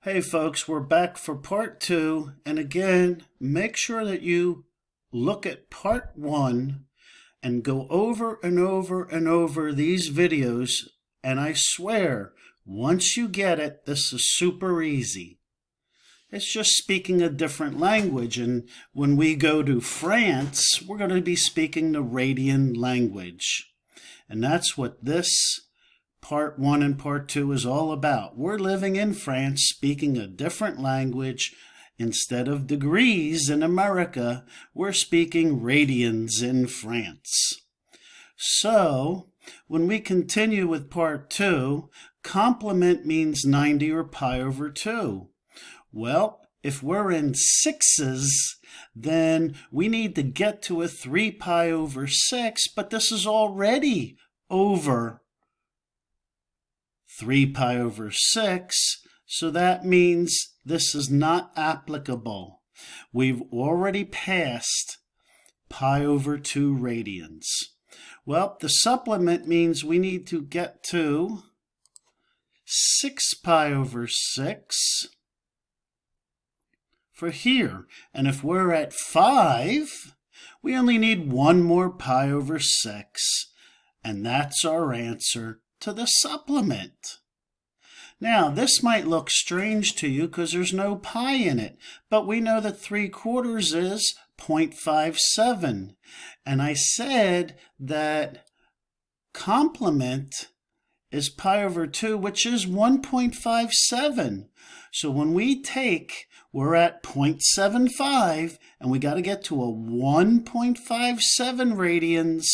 Hey folks, we're back for part 2, and again, make sure that you look at part 1 and go over and over and over these videos, and I swear, once you get it, this is super easy. It's just speaking a different language, and when we go to France, we're going to be speaking the Radian language, and that's what this Part 1 and Part 2 is all about. We're living in France, speaking a different language. Instead of degrees in America, we're speaking radians in France. So, when we continue with Part 2, complement means 90 or pi over 2. Well, if we're in sixes, then we need to get to a 3 pi over 6, but this is already over 3 pi over 6, so that means this is not applicable. We've already passed pi over 2 radians. Well, the supplement means we need to get to 6 pi over 6 for here. And if we're at 5, we only need 1 more pi over 6, and that's our answer to the supplement. Now, this might look strange to you because there's no pi in it, but we know that 3/4 is 0.57. And I said that complement is pi over 2, which is 1.57. So when we're at 0.75, and we got to get to a 1.57 radians,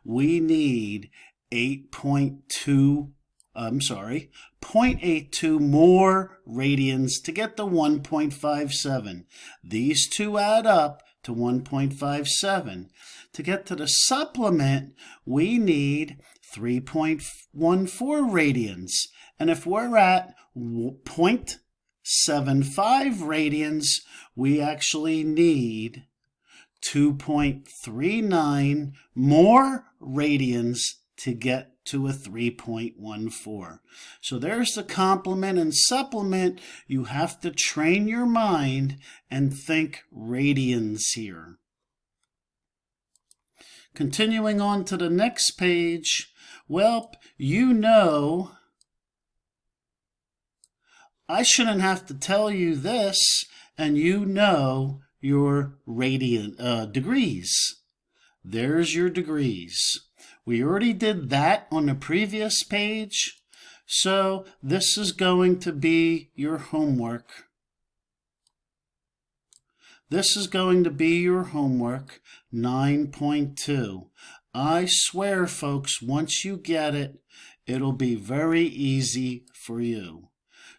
we need 0.82 more radians to get the 1.57. These two add up to 1.57. To get to the supplement, we need 3.14 radians. And if we're at 0.75 radians, we actually need 2.39 more radians to get to a 3.14. So there's the complement and supplement. You have to train your mind and think radians here. Continuing on to the next page, well, you know, I shouldn't have to tell you this, and you know your radian degrees. There's your degrees. We already did that on the previous page, so this is going to be your homework. This is going to be your homework, 9.2. I swear, folks, once you get it, it'll be very easy for you.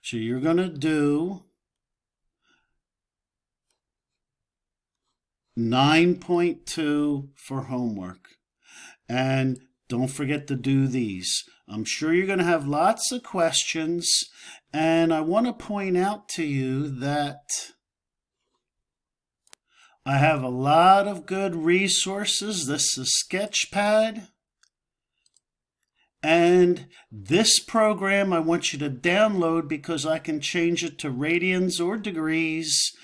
So you're going to do 9.2 for homework. And don't forget to do these. I'm sure you're going to have lots of questions. And I want to point out to you that I have a lot of good resources. This is Sketchpad. And this program I want you to download because I can change it to radians or degrees.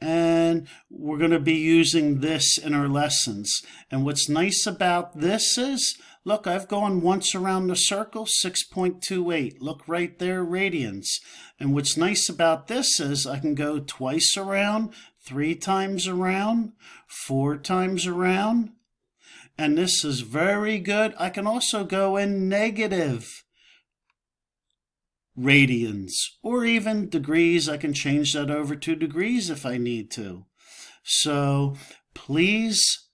And we're going to be using this in our lessons. And what's nice about this is, look, I've gone once around the circle, 6.28. Look right there, radians. And what's nice about this is I can go twice around, 3 times around, 4 times around. And this is very good. I can also go in negative radians or even degrees. I can change that over to degrees if I need to. So please,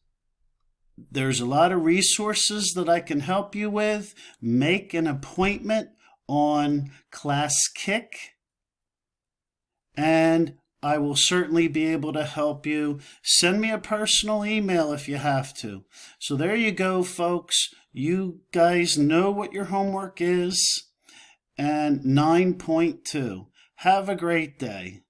there's a lot of resources that I can help you with. Make an appointment on Class Kick, and I will certainly be able to help you. Send me a personal email if you have to. So there you go, folks. You guys know what your homework is. And 9.2. Have a great day.